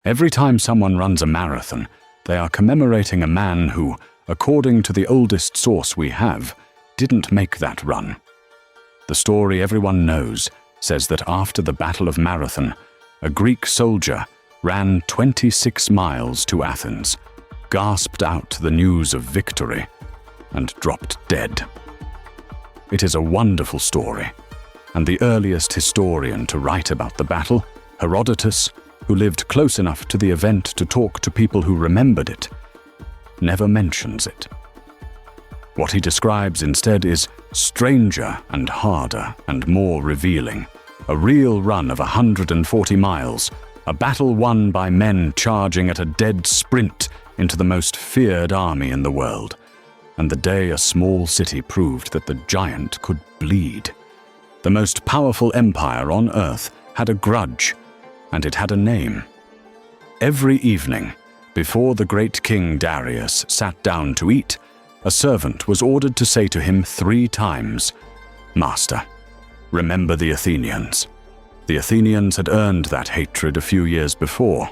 Every time someone runs a marathon, they are commemorating a man who, according to the oldest source we have, didn't make that run. The story everyone knows says that after the Battle of Marathon, a Greek soldier ran 26 miles to Athens, gasped out the news of victory, and dropped dead. It is a wonderful story, and the earliest historian to write about the battle, Herodotus, who lived close enough to the event to talk to people who remembered it, never mentions it. What he describes instead is stranger and harder and more revealing, a real run of 140 miles, a battle won by men charging at a dead sprint into the most feared army in the world, and the day a small city proved that the giant could bleed. The most powerful empire on earth had a grudge, and it had a name. Every evening, before the great king Darius sat down to eat, a servant was ordered to say to him 3 times, "Master, remember the Athenians." The Athenians had earned that hatred a few years before.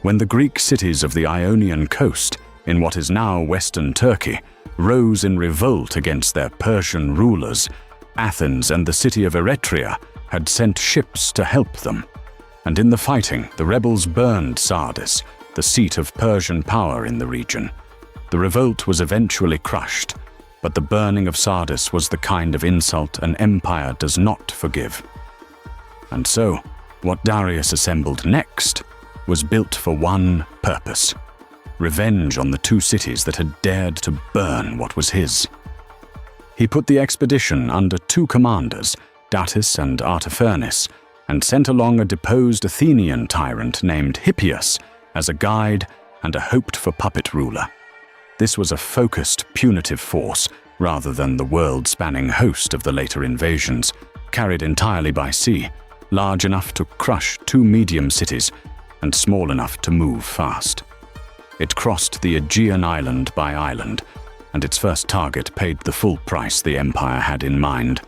When the Greek cities of the Ionian coast, in what is now Western Turkey, rose in revolt against their Persian rulers, Athens and the city of Eretria had sent ships to help them. And in the fighting, the rebels burned Sardis, the seat of Persian power in the region. The revolt was eventually crushed, but the burning of Sardis was the kind of insult an empire does not forgive. And so, what Darius assembled next was built for one purpose: revenge on the 2 cities that had dared to burn what was his. He put the expedition under 2 commanders, Datis and Artaphernes, and sent along a deposed Athenian tyrant named Hippias as a guide and a hoped-for puppet ruler. This was a focused, punitive force rather than the world-spanning host of the later invasions, carried entirely by sea, large enough to crush 2 medium cities and small enough to move fast. It crossed the Aegean island by island, and its first target paid the full price the empire had in mind.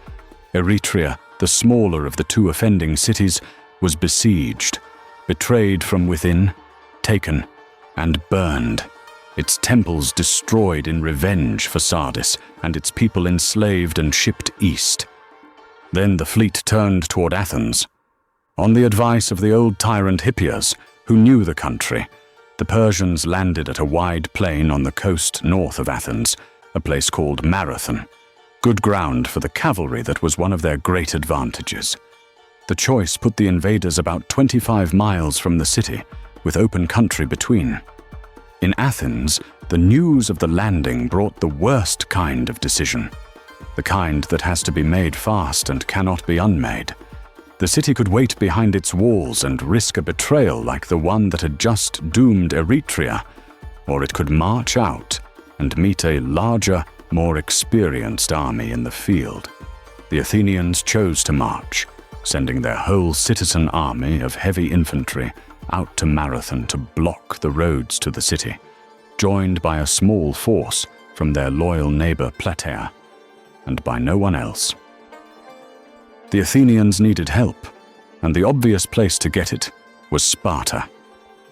Eretria, the smaller of the 2 offending cities, was besieged, betrayed from within, taken, and burned, its temples destroyed in revenge for Sardis, and its people enslaved and shipped east. Then the fleet turned toward Athens. On the advice of the old tyrant Hippias, who knew the country, the Persians landed at a wide plain on the coast north of Athens, a place called Marathon, good ground for the cavalry that was one of their great advantages. The choice put the invaders about 25 miles from the city, with open country between. In Athens, the news of the landing brought the worst kind of decision, the kind that has to be made fast and cannot be unmade. The city could wait behind its walls and risk a betrayal like the one that had just doomed Eretria, or it could march out and meet a larger, more experienced army in the field. The Athenians chose to march, sending their whole citizen army of heavy infantry out to Marathon to block the roads to the city, joined by a small force from their loyal neighbor Plataea, and by no one else. The Athenians needed help, and the obvious place to get it was Sparta,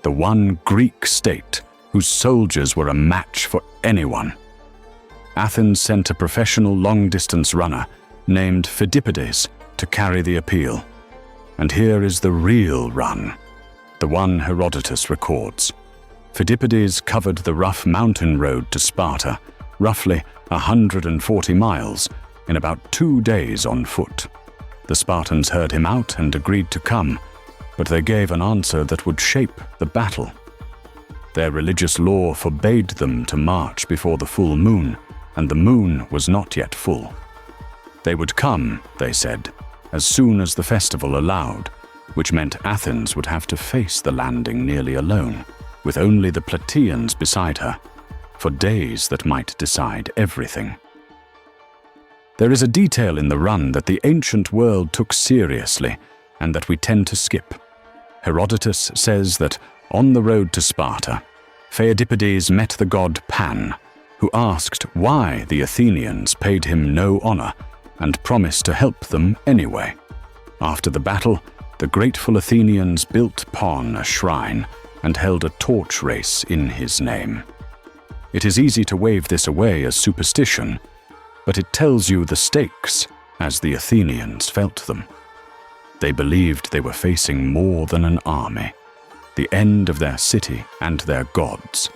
the one Greek state whose soldiers were a match for anyone. Athens sent a professional long-distance runner named Pheidippides to carry the appeal. And here is the real run, the one Herodotus records. Pheidippides covered the rough mountain road to Sparta, roughly 140 miles, in about 2 days on foot. The Spartans heard him out and agreed to come, but they gave an answer that would shape the battle. Their religious law forbade them to march before the full moon, and the moon was not yet full. They would come, they said, as soon as the festival allowed, which meant Athens would have to face the landing nearly alone, with only the Plataeans beside her, for days that might decide everything. There is a detail in the run that the ancient world took seriously and that we tend to skip. Herodotus says that on the road to Sparta, Pheidippides met the god Pan, who asked why the Athenians paid him no honor and promised to help them anyway. After the battle, the grateful Athenians built Pan a shrine and held a torch race in his name. It is easy to wave this away as superstition, but it tells you the stakes as the Athenians felt them. They believed they were facing more than an army, the end of their city and their gods,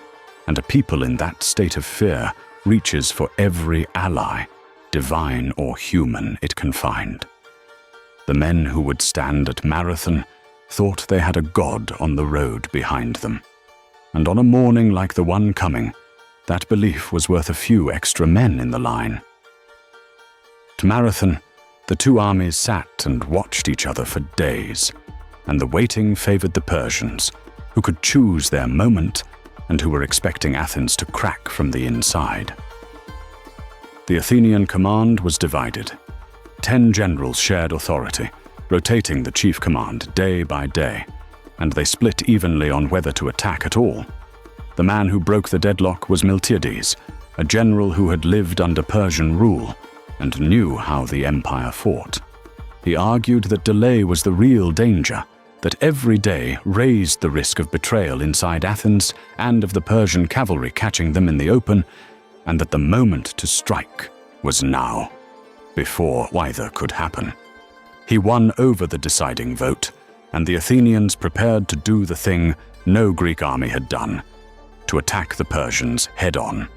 and a people in that state of fear reaches for every ally, divine or human, it can find. The men who would stand at Marathon thought they had a god on the road behind them, and on a morning like the one coming, that belief was worth a few extra men in the line. At Marathon, the two armies sat and watched each other for days, and the waiting favored the Persians, who could choose their moment and who were expecting Athens to crack from the inside. The Athenian command was divided. 10 generals shared authority, rotating the chief command day by day, and they split evenly on whether to attack at all. The man who broke the deadlock was Miltiades, a general who had lived under Persian rule and knew how the empire fought. He argued that delay was the real danger, that every day raised the risk of betrayal inside Athens and of the Persian cavalry catching them in the open, and that the moment to strike was now, before either could happen. He won over the deciding vote, and the Athenians prepared to do the thing no Greek army had done, to attack the Persians head-on.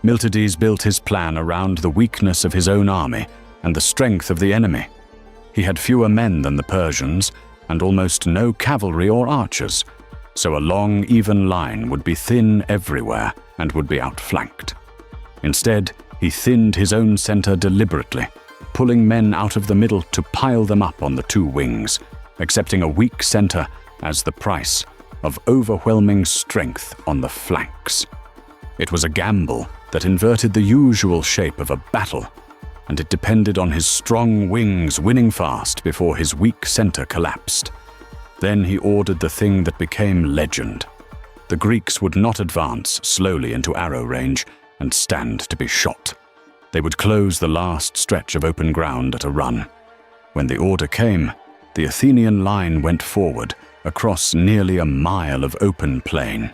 Miltiades built his plan around the weakness of his own army and the strength of the enemy. He had fewer men than the Persians and almost no cavalry or archers, so a long, even line would be thin everywhere and would be outflanked. Instead, he thinned his own center deliberately, pulling men out of the middle to pile them up on the two wings, accepting a weak center as the price of overwhelming strength on the flanks. It was a gamble that inverted the usual shape of a battle, and it depended on his strong wings winning fast before his weak center collapsed. Then he ordered the thing that became legend. The Greeks would not advance slowly into arrow range and stand to be shot. They would close the last stretch of open ground at a run. When the order came, the Athenian line went forward across nearly a mile of open plain,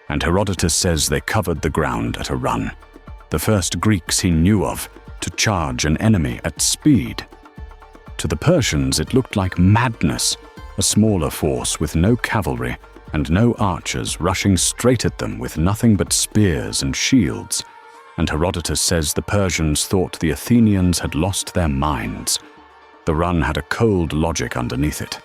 and Herodotus says they covered the ground at a run, the first Greeks he knew of to charge an enemy at speed. To the Persians it looked like madness, a smaller force with no cavalry and no archers rushing straight at them with nothing but spears and shields, and Herodotus says the Persians thought the Athenians had lost their minds. The run had a cold logic underneath it.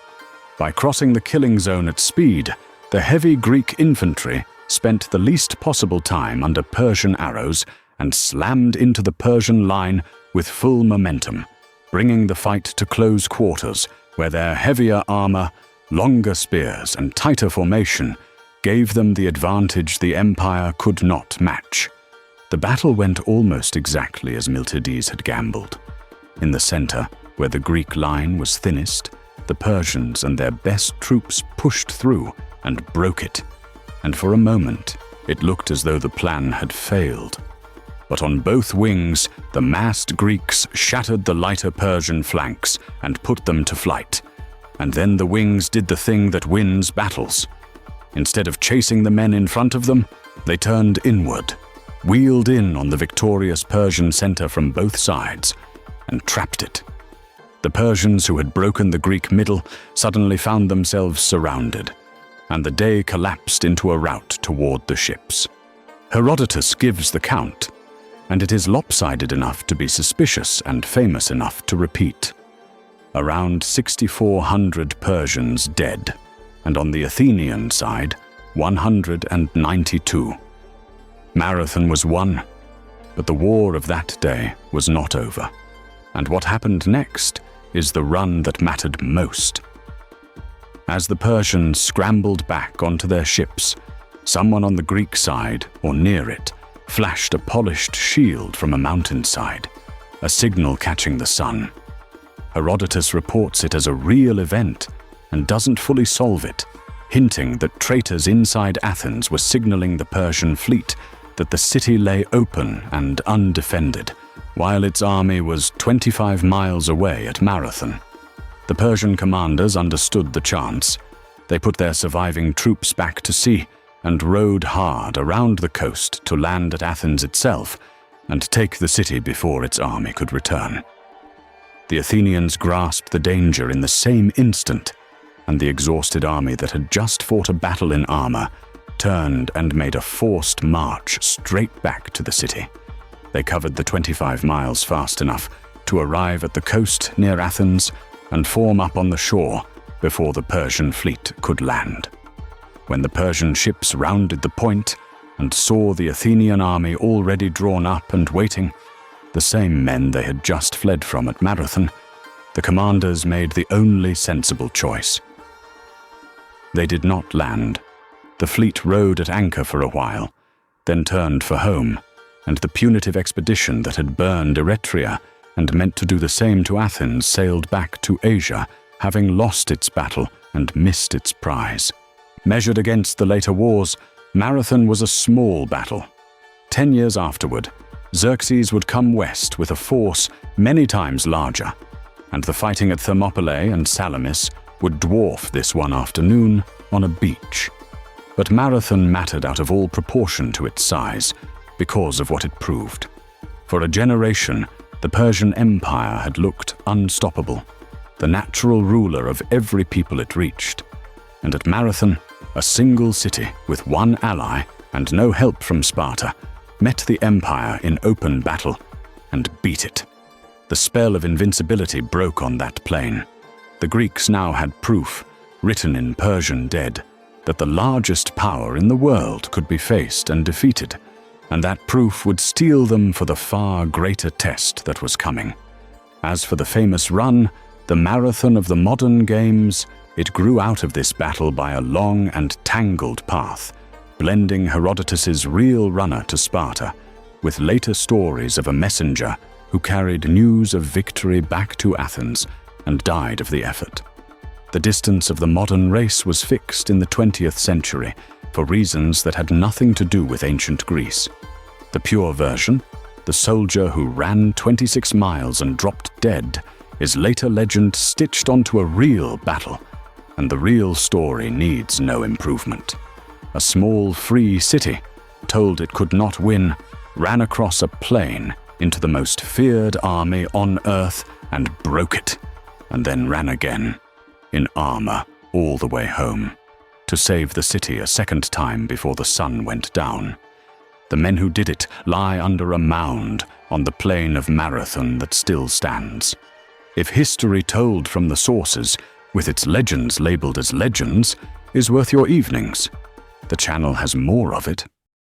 By crossing the killing zone at speed, the heavy Greek infantry spent the least possible time under Persian arrows and slammed into the Persian line with full momentum, bringing the fight to close quarters, where their heavier armor, longer spears, and tighter formation gave them the advantage the empire could not match. The battle went almost exactly as Miltiades had gambled. In the center, where the Greek line was thinnest, the Persians and their best troops pushed through and broke it, and for a moment it looked as though the plan had failed. But on both wings, the massed Greeks shattered the lighter Persian flanks and put them to flight, and then the wings did the thing that wins battles. Instead of chasing the men in front of them, they turned inward, wheeled in on the victorious Persian center from both sides, and trapped it. The Persians who had broken the Greek middle suddenly found themselves surrounded, and the day collapsed into a rout toward the ships. Herodotus gives the count, and it is lopsided enough to be suspicious and famous enough to repeat. Around 6,400 Persians dead, and on the Athenian side, 192. Marathon was won, but the war of that day was not over, and what happened next is the run that mattered most. As the Persians scrambled back onto their ships, someone on the Greek side, or near it, flashed a polished shield from a mountainside, a signal catching the sun. Herodotus reports it as a real event and doesn't fully solve it, hinting that traitors inside Athens were signaling the Persian fleet that the city lay open and undefended, while its army was 25 miles away at Marathon. The Persian commanders understood the chance, They put their surviving troops back to sea and rowed hard around the coast to land at Athens itself and take the city before its army could return. The Athenians grasped the danger in the same instant, and the exhausted army that had just fought a battle in armor turned and made a forced march straight back to the city. They covered the 25 miles fast enough to arrive at the coast near Athens and form up on the shore before the Persian fleet could land. When the Persian ships rounded the point and saw the Athenian army already drawn up and waiting, the same men they had just fled from at Marathon, the commanders made the only sensible choice. They did not land. The fleet rode at anchor for a while, then turned for home, and the punitive expedition that had burned Eretria and meant to do the same to Athens sailed back to Asia, having lost its battle and missed its prize. Measured against the later wars, Marathon was a small battle. 10 years afterward, Xerxes would come west with a force many times larger, and the fighting at Thermopylae and Salamis would dwarf this one afternoon on a beach. But Marathon mattered out of all proportion to its size because of what it proved. For a generation, the Persian Empire had looked unstoppable, the natural ruler of every people it reached. And at Marathon, a single city with one ally and no help from Sparta met the empire in open battle and beat it. The spell of invincibility broke on that plain. The Greeks now had proof, written in Persian dead, that the largest power in the world could be faced and defeated, and that proof would steel them for the far greater test that was coming. As for the famous run, the marathon of the modern games, it grew out of this battle by a long and tangled path, blending Herodotus's real runner to Sparta with later stories of a messenger who carried news of victory back to Athens and died of the effort. The distance of the modern race was fixed in the 20th century for reasons that had nothing to do with ancient Greece. The pure version, the soldier who ran 26 miles and dropped dead, is later legend stitched onto a real battle, and the real story needs no improvement. A small free city, told it could not win, ran across a plain into the most feared army on earth and broke it, and then ran again, in armor all the way home, to save the city a second time before the sun went down. The men who did it lie under a mound on the plain of Marathon that still stands. If history told from the sources, with its legends labeled as legends, is worth your evenings, the channel has more of it.